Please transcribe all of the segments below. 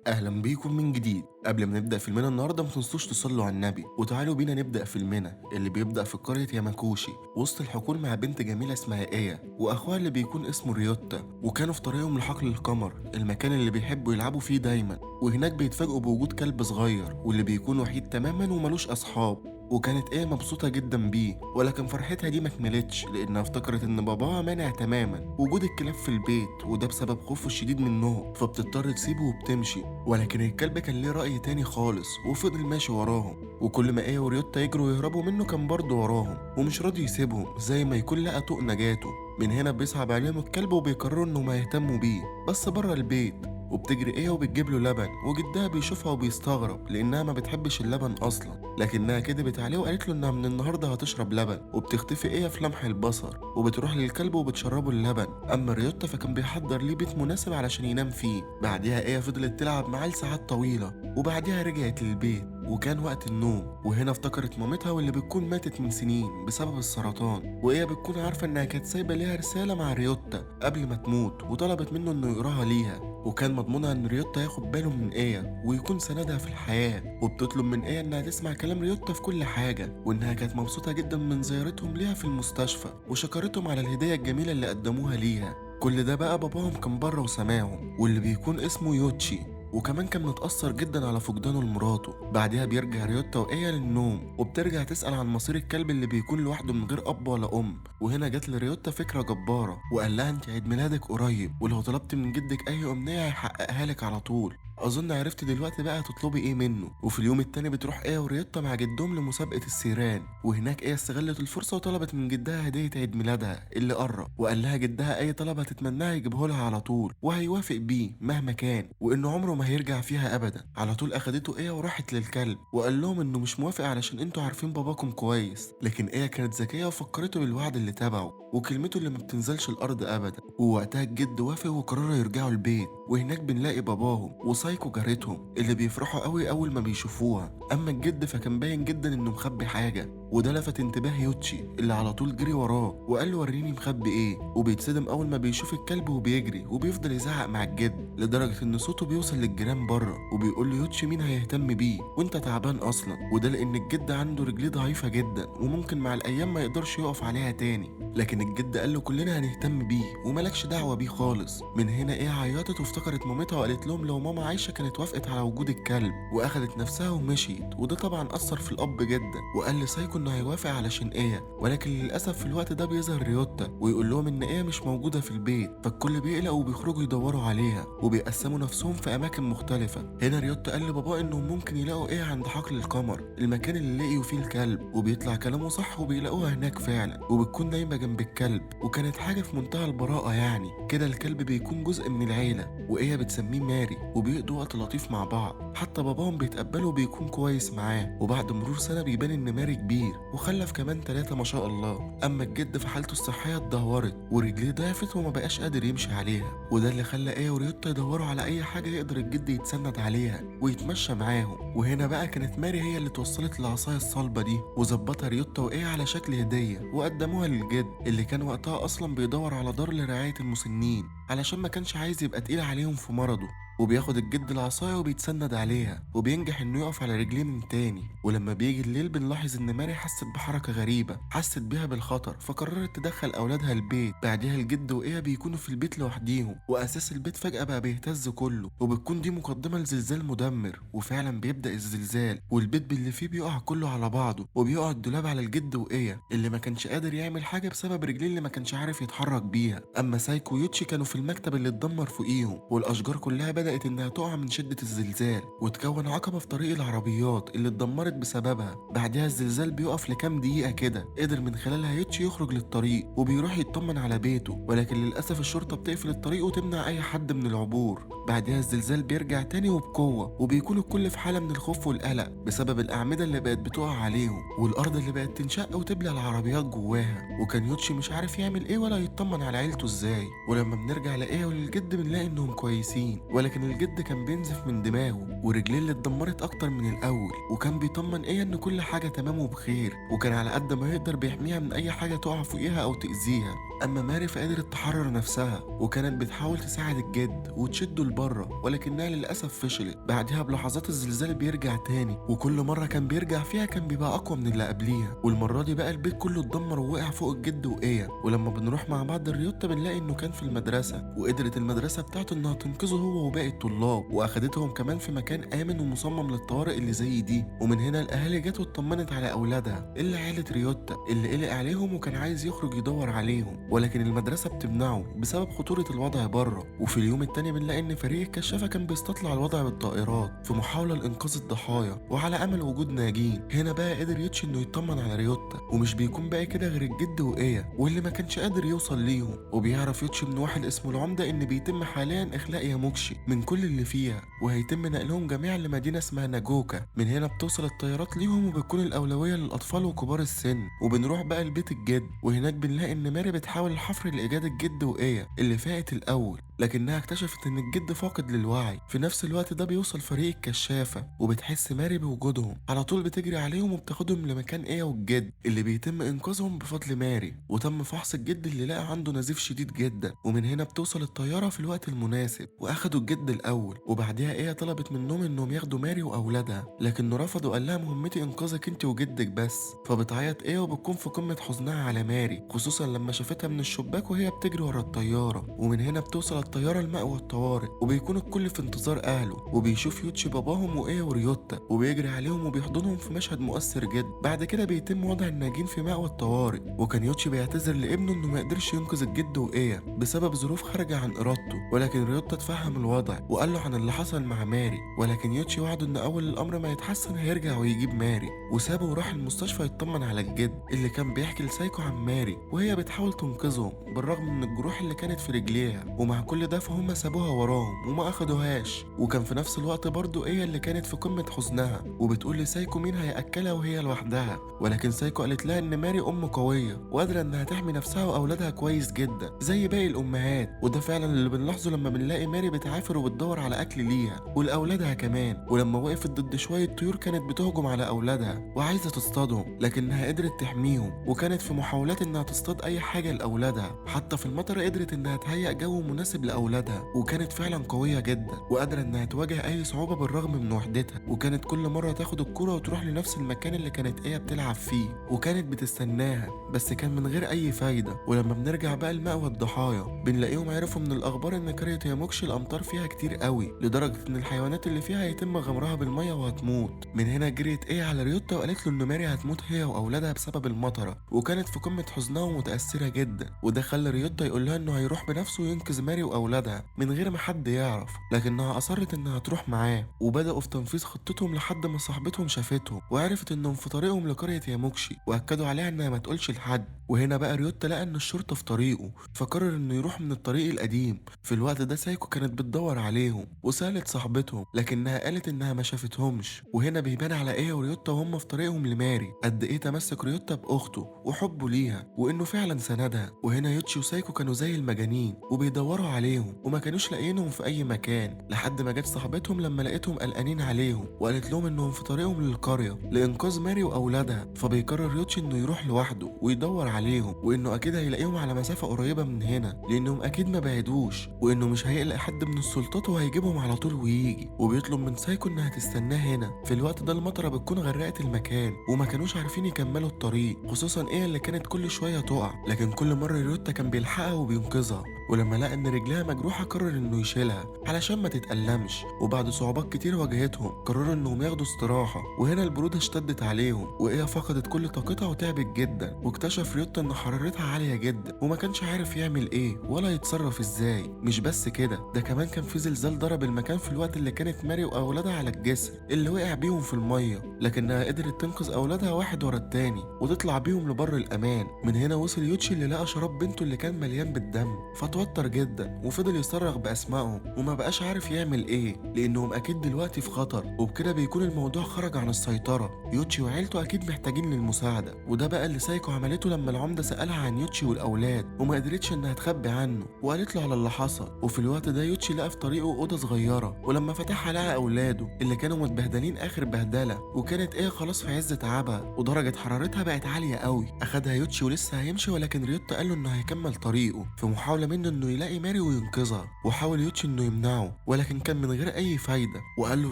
اهلا بيكم من جديد. قبل ما نبدا فيلمنا النهارده ما تنسوش تصلوا على النبي وتعالوا بينا نبدا فيلمنا اللي بيبدا في قريه ياماكوشي وسط الحقول مع بنت جميله اسمها ايه واخوها اللي بيكون اسمه ريوتا، وكانوا في طريقهم لحقل القمر، المكان اللي بيحبوا يلعبوا فيه دايما. وهناك بيتفاجئوا بوجود كلب صغير واللي بيكون وحيد تماما وملوش اصحاب. وكانت ايه مبسوطة جدا بيه، ولكن فرحتها دي ما كملتش لانها افتكرت ان باباها مانع تماما وجود الكلاب في البيت، وده بسبب خوفه الشديد منهم، فبتضطر تسيبه وبتمشي. ولكن الكلب كان ليه رأي تاني خالص وفضل ماشي وراهم، وكل ما ايه وريوتا يجروا ويهربوا منه كان برضه وراهم ومش راضي يسيبهم زي ما يكون لقى طوق نجاته. من هنا بيصعب عليهم الكلب وبيقرروا انهم هيهتموا بيه بس بره البيت. وبتجري ايه وبتجيب له لبن، وجدها بيشوفها وبيستغرب لانها ما بتحبش اللبن اصلا، لكنها كدبت عليه وقالت له انها من النهارده هتشرب لبن. وبتختفي ايه في لمح البصر وبتروح للكلب وبتشربه اللبن. اما ريوتا فكان بيحضر ليه بيت مناسب علشان ينام فيه. بعدها ايه فضلت تلعب معاه لساعات طويله وبعدها رجعت للبيت وكان وقت النوم. وهنا افتكرت مامتها واللي بتكون ماتت من سنين بسبب السرطان، وهي بتكون عارفه انها كانت سايبه ليها رساله مع ريوتا قبل ما تموت وطلبت منه انه يقراها ليها، وكان مضمونها ان ريوتا ياخد باله من ايه ويكون سندها في الحياه. وبتطلب من ايه انها تسمع كلام ريوتا في كل حاجه، وانها كانت مبسوطه جدا من زيارتهم ليها في المستشفى وشكرتهم على الهديه الجميله اللي قدموها ليها. كل ده بقى باباهم كان بره وسماهم واللي بيكون اسمه يوتشي، وكمان كان متأثر جدا على فقدانه لمراته. بعدها بيرجع ريوتا وإيا للنوم وبترجع تسأل عن مصير الكلب اللي بيكون لوحده من غير أب ولا أم. وهنا جات لريوتا فكرة جبارة وقال لها أنت عيد ميلادك قريب، ولو طلبت من جدك أي أمنية هيحققها لك على طول. أظن عرفت دلوقتي بقى تطلبي إيه منه. وفي اليوم التاني بتروح إيا وريوتا مع جدهم لمسابقة السيران، وهناك إيا استغلت الفرصة وطلبت من جدها هدية عيد ميلادها اللي قرب، وقال لها جدها أي طلب هتتمناه يجيبه لها على طول وهيوافق بيه مهما كان، وإنه عمره ما هيرجع فيها ابدا. على طول اخدته ايه وراحت للكلب وقال لهم انه مش موافق علشان انتوا عارفين باباكم كويس. لكن ايه كانت ذكيه وفكرته بالوعد اللي تبعه وكلمته اللي ما بتنزلش الارض ابدا. ووقتها الجد وافق وقرروا يرجعوا البيت، وهناك بنلاقي باباهم وسايكو جارتهم اللي بيفرحوا قوي اول ما بيشوفوها. اما الجد فكان باين جدا انه مخبي حاجه، وده لفت انتباه يوتشي اللي على طول جري وراه وقال له وريني مخبي ايه. وبيتصدم اول ما بيشوف الكلب وبيجري وبيفضل يزعق مع الجد لدرجه ان صوته بيوصل للجيران بره، وبيقول له يوتشي مين هيهتم بيه وانت تعبان اصلا. وده لان الجد عنده رجليه ضعيفه جدا وممكن مع الايام ما يقدرش يقف عليها تاني. لكن الجد قال له كلنا هنهتم بيه وملكش دعوه بيه خالص. من هنا ايه عيطت وافتكرت مامتها وقالت لهم لو ماما عايشه كانت وافقت على وجود الكلب، واخدت نفسها ومشيت. وده طبعا اثر في الاب جدا وقال لسايكو انه هيوافق علشان ايه. ولكن للاسف في الوقت ده بيظهر ريوتا ويقول لهم ان ايه مش موجوده في البيت، فالكل بيقلق وبيخرجوا يدوروا عليها وبيقسموا نفسهم في اماكن مختلفه. هنا ريوتا قال لبابا انهم ممكن يلاقوا ايه عند حقل القمر، المكان اللي لقيوا فيه الكلب، وبيطلع كلامه صح وبيلاقوها هناك فعلا وبتكون نايمه جنب الكلب. وكانت حاجه في منتهى البراءه، يعني كده الكلب بيكون جزء من العيله وايه بتسميه ماري، وبيقضوا وقت لطيف مع بعض. حتى باباهم بيتقبله وبيكون كويس معاه. وبعد مرور سنه بيبان ان ماري كبير وخلف كمان 3 ما شاء الله. اما الجد فحالته الصحيه اتدهورت ورجليه ضعفت وما بقاش قادر يمشي عليها، وده اللي خلى ايه وريوتا يدوروا على اي حاجه يقدر الجد يتسند عليها ويتمشى معاهم. وهنا بقى كانت ماري هي اللي توصلت العصايه الصلبه دي وظبطها ريوتا وايه على شكل هديه وقدموها للجد اللي كان وقتها اصلا بيدور على دار لرعايه المسنين علشان ما كانش عايز يبقى تقيل عليهم في مرضه. وبياخد الجد العصايه وبيتسند عليها وبينجح انه يقف على رجليه من تاني. ولما بيجي الليل بنلاحظ ان ماري حست بحركه غريبه حست بيها بالخطر، فقررت تدخل اولادها البيت. بعدها الجد وايه بيكونوا في البيت لوحديهم واساس البيت فجاه بقى بيهتز كله، وبتكون دي مقدمه لزلزال مدمر. وفعلا بيبدا الزلزال والبيت باللي فيه بيقع كله على بعضه، وبيقع الدولاب على الجد وايه اللي ما كانش قادر يعمل حاجه بسبب رجليه اللي ما كانش عارف يتحرك بيها. اما سايكو ويوتشي كانوا في المكتب اللي اتدمر فوقيهم، والاشجار كلها بدات انها تقع من شده الزلزال وتكون عقبه في طريق العربيات اللي اتدمرت بسببها. بعدها الزلزال بيقف لكام دقيقه كده قدر من خلالها يوتشي يخرج للطريق وبيروح يطمن على بيته، ولكن للاسف الشرطه بتقفل الطريق وتمنع اي حد من العبور. بعدها الزلزال بيرجع تاني وبقوه، وبيكون الكل في حاله من الخوف والقلق بسبب الاعمده اللي بقت بتقع عليهم والارض اللي بقت تنشق وتبلع العربيات جواها. وكان يوتشي مش عارف يعمل ايه ولا يطمن على عيلته ازاي. ولما بنرجع لايه وللجد بنلاقي انهم كويسين، ولكن ولكن الجد كان بينزف من دماغه ورجليه اللي اتدمرت اكتر من الاول، وكان بيطمن ايه ان كل حاجه تمام وبخير، وكان على قد ما يقدر بيحميها من اي حاجه تقع فوقيها او تاذيها. اما ماري فقدرت تحرر نفسها وكانت بتحاول تساعد الجد وتشده لبره، ولكنها للاسف فشلت. بعدها بلحظات الزلزال بيرجع تاني، وكل مره كان بيرجع فيها كان بيبقى اقوى من اللي قبليها، والمره دي بقى البيت كله اتدمر ووقع فوق الجد وايه. ولما بنروح مع بعض الريوتا بنلاقي انه كان في المدرسه، وقدرت المدرسه بتاعته انها تنقذه هو وباقي الطلاب، واخدتهم كمان في مكان امن ومصمم للطوارئ اللي زي دي. ومن هنا الاهالي جت واطمنت على اولادها الا عيله ريوتا اللي قلق عليهم وكان عايز يخرج يدور عليهم، ولكن المدرسه بتمنعه بسبب خطوره الوضع بره. وفي اليوم التاني بنلاقي ان فريق الكشافه كان بيستطلع الوضع بالطائرات في محاوله لانقاذ الضحايا وعلى امل وجود ناجين. هنا بقى قدر يوتشي انه يطمن على ريوتا، ومش بيكون بقى كده غير الجد وايه واللي ما كانش قادر يوصل ليهم. وبيعرف يوتشي من واحد اسمه العمده ان بيتم حاليا اخلاء ياموكشي من كل اللي فيها، وهيتم نقلهم جميعا لمدينه اسمها ناجوكا. من هنا بتوصل الطيارات ليهم وبتكون الاولويه للاطفال وكبار السن. وبنروح بقى لبيت الجد، وهناك بنلاقي ان ماري بتحاول الحفر لايجاد الجد وايه اللي فاقت الاول، لكنها اكتشفت ان الجد فاقد للوعي. في نفس الوقت ده بيوصل فريق الكشافه وبتحس ماري بوجودهم، على طول بتجري عليهم وبتاخدهم لمكان ايه والجد اللي بيتم انقاذهم بفضل ماري. وتم فحص الجد اللي لقى عنده نزيف شديد جدا، ومن هنا بتوصل الطياره في الوقت المناسب واخدوا الجد الاول. وبعدها ايه طلبت منهم انهم ياخدوا ماري واولادها، لكنه رفض وقال لها مهمتي انقاذك انت وجدك بس. فبتعيط ايه وبتكون في قمه حزنها على ماري، خصوصا لما شافتها من الشباك وهي بتجري ورا الطياره. ومن هنا بتوصل الطياره لمأوى الطوارئ، وبيكون الكل في انتظار اهله، وبيشوف يوتشي باباهم وايه وريوتا وبيجري عليهم وبيحضنهم في مشهد مؤثر جدا. بعد كده بيتم وضع الناجين في مأوى الطوارئ، وكان يوتشي بيعتذر لابنه انه ما قدرش ينقذ الجد وايه بسبب ظروف خارجه عن ارادته، ولكن ريوتا تفهم الوضع وقال له عن اللي حصل مع ماري. ولكن يوتشي وعده ان اول الامر ما يتحسن هيرجع ويجيب ماري، وسابه وراح المستشفى يطمن على الجد اللي كان بيحكي لسايكو عن ماري وهي بتحاول تنقذهم بالرغم من الجروح اللي كانت في رجليها. ومع كل ده فهم سابوها وراهم وما اخدوهاش. وكان في نفس الوقت برضو ايه اللي كانت في قمه حزنها وبتقول لسايكو مين هياكلها وهي لوحدها، ولكن سايكو قالت لها ان ماري ام قويه وقادره انها تحمي نفسها واولادها كويس جدا زي باقي الامهات. وده فعلا اللي بنلاحظه لما بنلاقي ماري بتعافر وبتدور على اكل ليها ولاولادها كمان. ولما وقفت ضد شويه طيور كانت بتهجم على اولادها وعايزه تصطادهم، لكنها قدرت تحميهم، وكانت في محاولات انها تصطاد اي حاجه لاولادها. حتى في المطر قدرت انها تهيئ جو مناسب لاولادها، وكانت فعلا قويه جدا وقادره انها تواجه اي صعوبه بالرغم من وحدتها. وكانت كل مره تاخد الكره وتروح لنفس المكان اللي كانت ايه بتلعب فيه، وكانت بتستناها بس كان من غير اي فايده. ولما بنرجع بقى لمأوى الضحايا بنلاقيهم عرفوا من الاخبار ان قريه ياموكشي الامطار فيها كتير قوي لدرجه ان الحيوانات اللي فيها هيتم غمرها بالميه وهتموت. من هنا جريت ايه على ريوتا وقالت له ان ماري هتموت هي واولادها بسبب المطره، وكانت في قمه حزنها ومتاثره جدا. وده خلى ريوتا يقول لها انه هيروح بنفسه وينقذ ماري واولادها من غير ما حد يعرف، لكنها اصرت انها تروح معاه. وبداوا في تنفيذ خطتهم لحد ما صاحبتهم شافتهم وعرفت انهم في طريقهم لقريه ياموكشي، واكدوا عليها انها ما تقولش لحد. وهنا بقى ريوتا لقى ان الشرطه في طريقه فقرر انه يروح من الطريق القديم. في الوقت ده سايكو كانت بتدور عليهم وسالت صاحبتهم، لكنها قالت انها ما شافتهمش. وهنا بيبان على ايه وريوتا وهم في طريقهم لماري قد ايه تمسك ريوتا باخته وحبه ليها وانه فعلا سندها. وهنا يوتشي وسايكو كانوا زي المجانين وبيدوروا عليهم وما كانوش لاقيينهم في اي مكان، لحد ما جت صاحبتهم لما لقيتهم قلقانين عليهم وقالت لهم انهم في طريقهم للقريه لانقاذ ماري واولادها. فبيقرر يوتشي انه يروح لوحده ويدور عليهم، وانه اكيد هيلاقيهم على مسافه قريبه من هنا لانهم اكيد ما بعدوش، وانه مش هيقلق حد من السلطات وهيجيبهم على طول ويجي. وبيطلب من سايكو انها تستناه هنا. في الوقت ده المطره بتكون غرقت المكان وما كانوش عارفين يكملوا الطريق، خصوصا ايه اللي كانت كل شويه تقع، لكن كل مره ريوتا كان بيلحقها وبينقذها. ولما لقى ان رجلها مجروحه قرر انه يشيلها علشان ما تتألمش. وبعد صعوبات كتير واجهتهم قرروا انهم ياخدوا استراحه. وهنا البروده اشتدت عليهم وايه فقدت كل طاقتها وتعبت جدا، واكتشف ريوتا ان حرارتها عاليه جدا وما كانش عارف يعمل ايه ولا يتصرف ازاي. مش بس كده، ده كمان كان في زلزال ضرب المكان في الوقت اللي كانت ماري واولادها على الجسر اللي وقع بيهم في الميه، لكنها قدرت تنقذ اولادها واحد ورا التاني وتطلع بيهم لبر الامان. من هنا وصل يوتشي اللي لقى شراب بنته اللي كان مليان بالدم، اتوتر جدا وفضل يصرخ باسمائهم وما بقاش عارف يعمل ايه لانهم اكيد دلوقتي في خطر، وبكده بيكون الموضوع خرج عن السيطرة. يوتشي وعيلته اكيد محتاجين للمساعدة، وده بقى اللي سايكو عملته لما العمدة سألها عن يوتشي والاولاد وما قدرتش انها تخبي عنه وقالت له على اللي حصل. وفي الوقت ده يوتشي لقى في طريقه اوضة صغيرة، ولما فتحها لقى اولاده اللي كانوا متبهدلين اخر بهدلة، وكانت ايه خلاص في عز تعبها ودرجة حرارتها بقت عالية قوي. اخدها يوتشي ولسه هيمشي، ولكن ريوتا قال له انه هيكمل طريقه في محاولة منه انه يلاقي ماري وينقذها، وحاول يوتشي انه يمنعه ولكن كان من غير اي فايدة. وقال له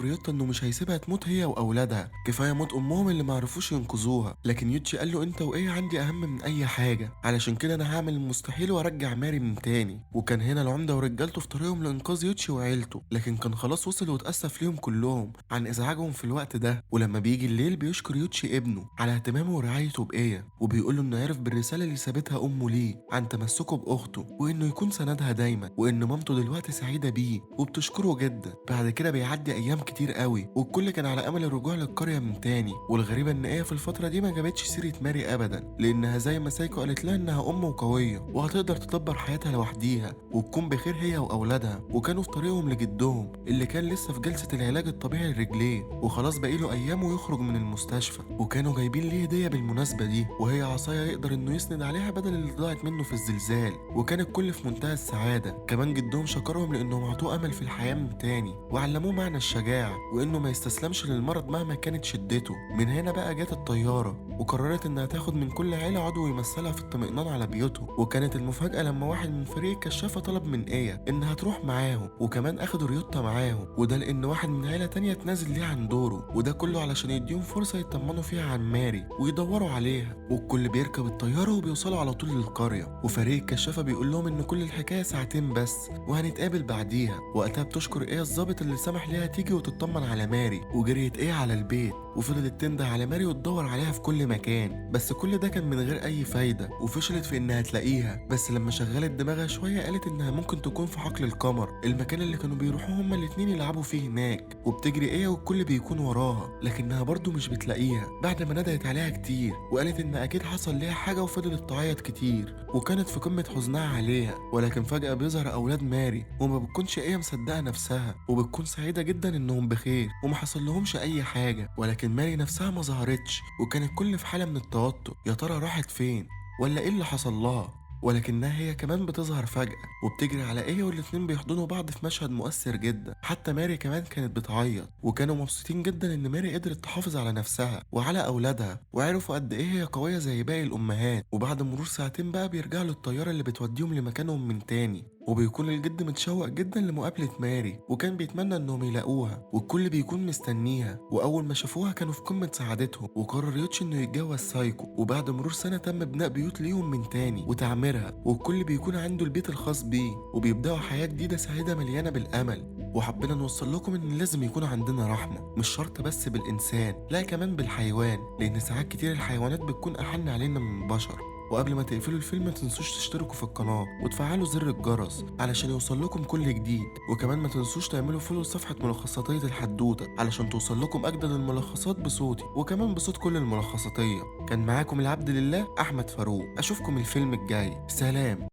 ريوتا انه مش هيسيبها تموت هي واولادها، كفاية موت امهم اللي معرفوش ينقذوها. لكن يوتشي قال له انت وايه عندي اهم من اي حاجة، علشان كده انا هعمل المستحيل وارجع ماري من تاني. وكان هنا العمدة ورجالته في طريقهم لانقاذ يوتشي وعيلته، لكن كان خلاص وصل واتأسف ليهم كلهم عن ازعاجهم في الوقت ده. ولما بيجي الليل بيشكر يوتشي ابنه على اهتمامه ورعايته بإيه، وبيقول له انه عرف بالرسالة اللي سابتها امه ليه عن تمسكه باخته وانه يكون سندها دايما، وان مامته دلوقتي سعيدة بيه وبتشكره جدا. بعد كده بيعدي ايام كتير قوي والكل كان على امل الرجوع للقرية من تاني. والغريبة ان ايه في الفترة دي ما جابتش سيرة ماري ابدا، لانها زي ما سايكو قالت لها انها ام وقوية وهتقدر تدبر حياتها لوحديها وتكون بخير هي واولادها. وكانوا في طريقهم لجدهم اللي كان لسه في جلسة العلاج الطبيعي لرجليه وخلاص باقيله ايام ويخرج من المستشفى، وكانوا جايبين ليه هدية بالمناسبة دي، وهي عصاية يقدر انه يسند عليها بدل اللي ضاعت منه في الزلزال. وكان الكل في منتهى السعادة. كمان جدهم شكرهم لانهم عطوه امل في الحياة من تاني وعلموه معنى الشجاعة وانه ما يستسلمش للمرض مهما كانت شدته. من هنا بقى جت الطيارة وقررت انها تاخد من كل عيلة عضو يمثلها في الطمئنان على بيوتهم. وكانت المفاجأة لما واحد من فريق الكشافة طلب من ايه انها تروح معاهم، وكمان اخدوا ريوتا معاهم، وده لان واحد من عيلة تانية اتنازل ليه عن دوره، وده كله علشان يديهم فرصة يطمنوا فيها عن ماري ويدوروا عليها. والكل بيركب الطيارة وبيوصلوا على طول للقرية، وفريق الكشافة بيقول لهم ان كل الحكاية ساعتين بس وهنتقابل بعديها. وقتها بتشكر ايه الظابط اللي سمح ليها تيجي وتطمن على ماري، وجريت ايه على البيت وفضلت تنده على ماري وتدور عليها في كل مكان. بس كل ده كان من غير اي فايدة، وفشلت في انها تلاقيها. بس لما شغلت دماغها شوية قالت انها ممكن تكون في حقل القمر، المكان اللي كانوا بيروحوا هما الاتنين يلعبوا فيه هناك. وبتجري ايه والكل بيكون وراها، لكنها برضو مش بتلاقيها بعد ما ندهت عليها كتير وقالت ان اكيد حصل ليها حاجة، وفضلت تعيط كتير وكانت في قمة حزنها عليها. ولكن فجأة بيظهر اولاد ماري وما بتكونش ايه مصدقة نفسها، وبتكون سعيدة جدا انهم بخير وما حصل لهمش اي حاجة. ولكن ماري نفسها ما ظهرتش، وكان الكل في حالة من التوتر، يا ترى راحت فين ولا ايه اللي حصل لها. ولكنها هي كمان بتظهر فجأة وبتجري على ايه، والاتنين بيحضنوا بعض في مشهد مؤثر جدا. حتى ماري كمان كانت بتعيط، وكانوا مبسوطين جدا ان ماري قدرت تحافظ على نفسها وعلى اولادها، وعرفوا قد ايه هي قوية زي باقي الامهات. وبعد مرور ساعتين بقى بيرجعوا للطيارة اللي بتوديهم لمكانهم من تاني، وبيكون الجد متشوق جدا لمقابلة ماري وكان بيتمنى انهم يلاقوها، والكل بيكون مستنيها. واول ما شافوها كانوا في قمة سعادتهم، وقرر يوتشي انه يتجوز سايكو. وبعد مرور سنة تم بناء بيوت ليهم من تاني وتعميرها، والكل بيكون عنده البيت الخاص بيه، وبيبدأوا حياة جديدة سعيدة مليانة بالامل. وحبينا نوصل لكم ان لازم يكون عندنا رحمة، مش شرط بس بالانسان، لا كمان بالحيوان، لان ساعات كتير الحيوانات بتكون احن علينا من البشر. وقبل ما تقفلوا الفيلم ما تنسوش تشتركوا في القناة وتفعلوا زر الجرس علشان يوصل لكم كل جديد. وكمان ما تنسوش تعملوا فولو لصفحة ملخصاتية الحدوتة علشان توصل لكم أجدد الملخصات بصوتي وكمان بصوت كل الملخصاتية. كان معاكم العبد لله أحمد فاروق، أشوفكم الفيلم الجاي، سلام.